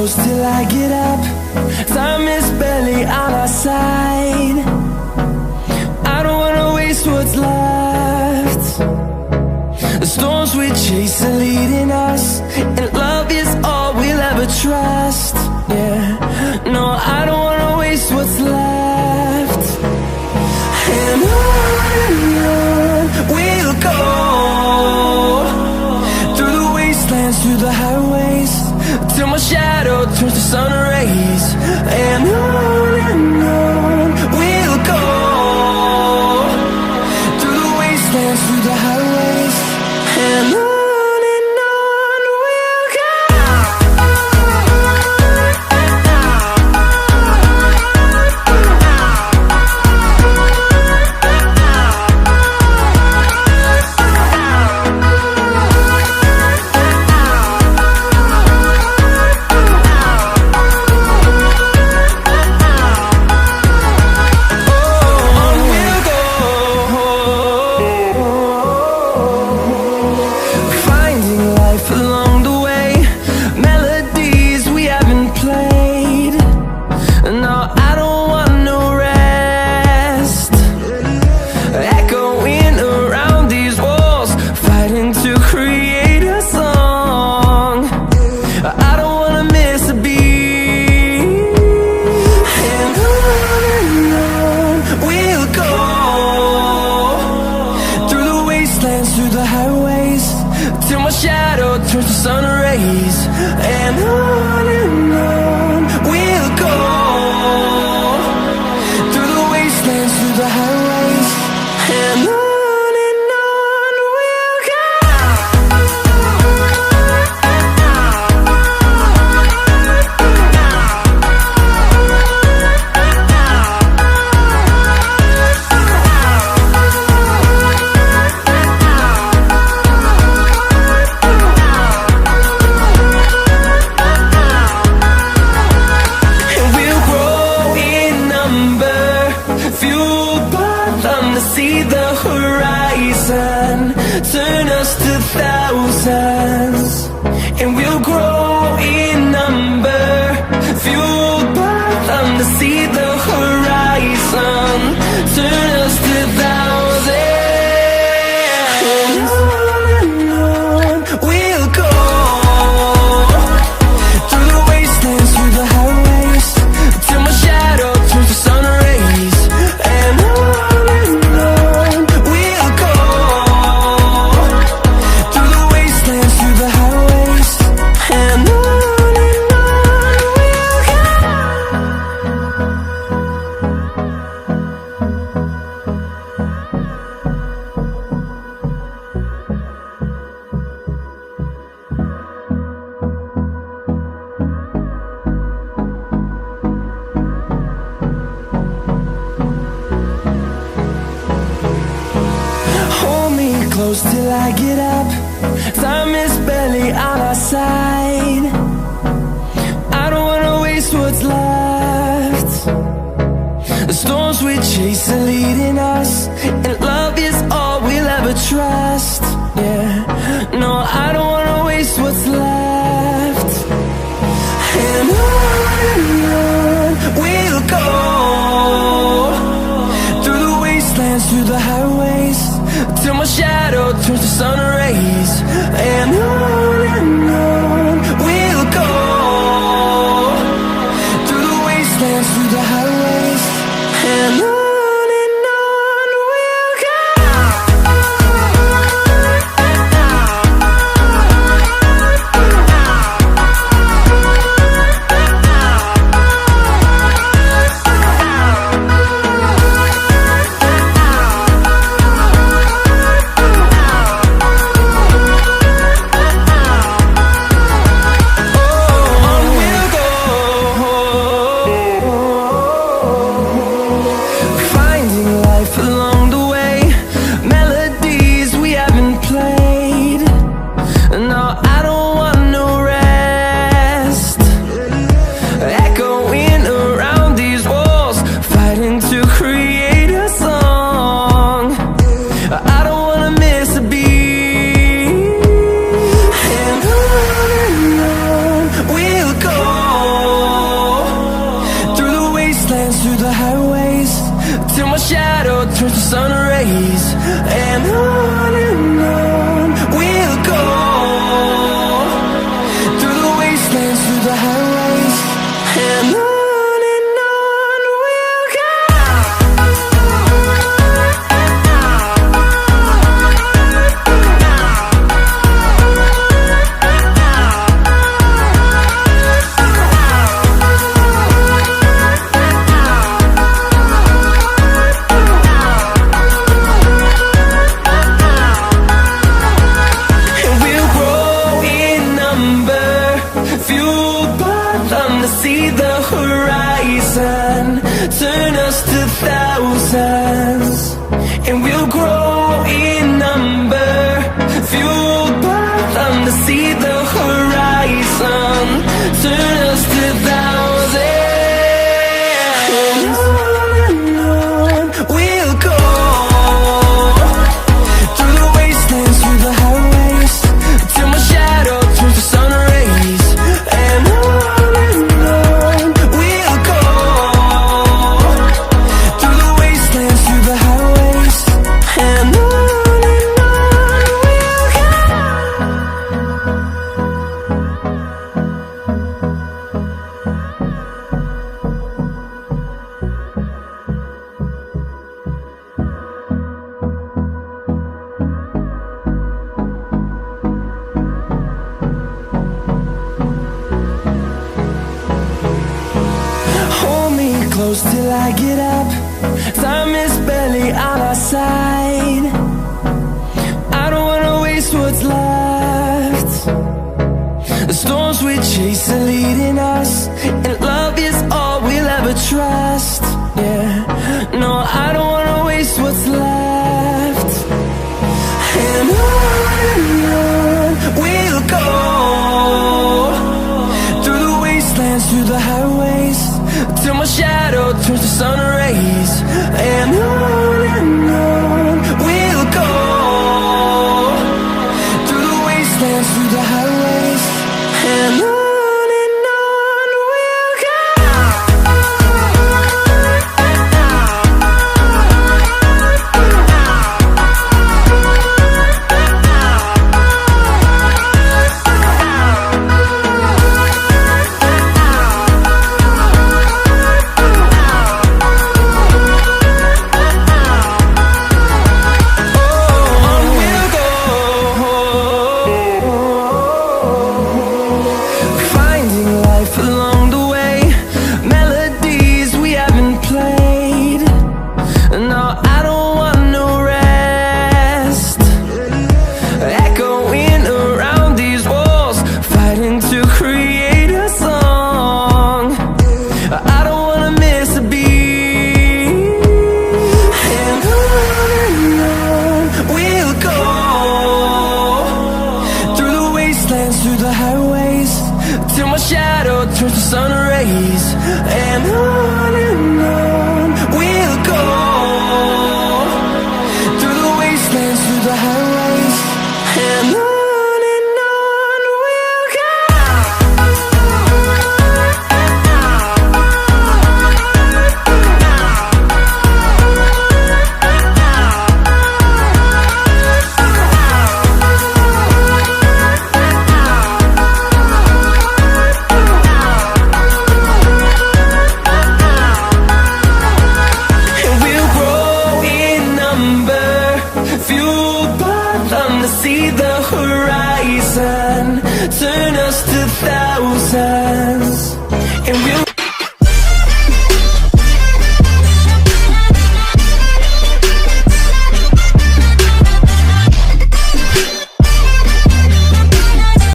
close till I get up. Time is barely on our side. I don't wanna waste what's left. The storms we chase are leading us, and love is all we'll ever trust. Yeah, no, I don't wanna waste what's left. And on we'll go, through the wastelands, through the highways, till my shadow turns to sun rays. And on we'll go, through the wastelands, through the highways, and on we'll go. Through the highways, till my shadow turns to sun rays. And on we'll go, through the wastelands, through the highways, and on we'll go. See the horizon, turn us to thousands, and we'll grow in number, fueled by them to see the horizon, turn us to thousands. And on we'll go, through the wastelands, through the highways, till my shadow turns to sun rays. And close till I get up. Time is barely on our side. I don't wanna waste what's left. The storms we chase are leading us, and love is all we'll ever trust. Yeah, no, I don't wanna waste what's left. And on we'll go, through the wastelands, through the highways, till my shadow turns to sun rays. And on we'll go, through the wastelands, through the highways, and on we'll go. close till I get up. Time is barely on our side. I don't wanna waste what's left. The storms we chase are leading us, and love is all we'll ever trust. Yeah, no, I don't wanna waste what's left. And on we'll go, through the wastelands, through the highways, till my shadow turns to sun rays. And on we'll go, through the wastelands, through the highways, and on we'll go. Through the highways, till my shadow turns to sun rays. And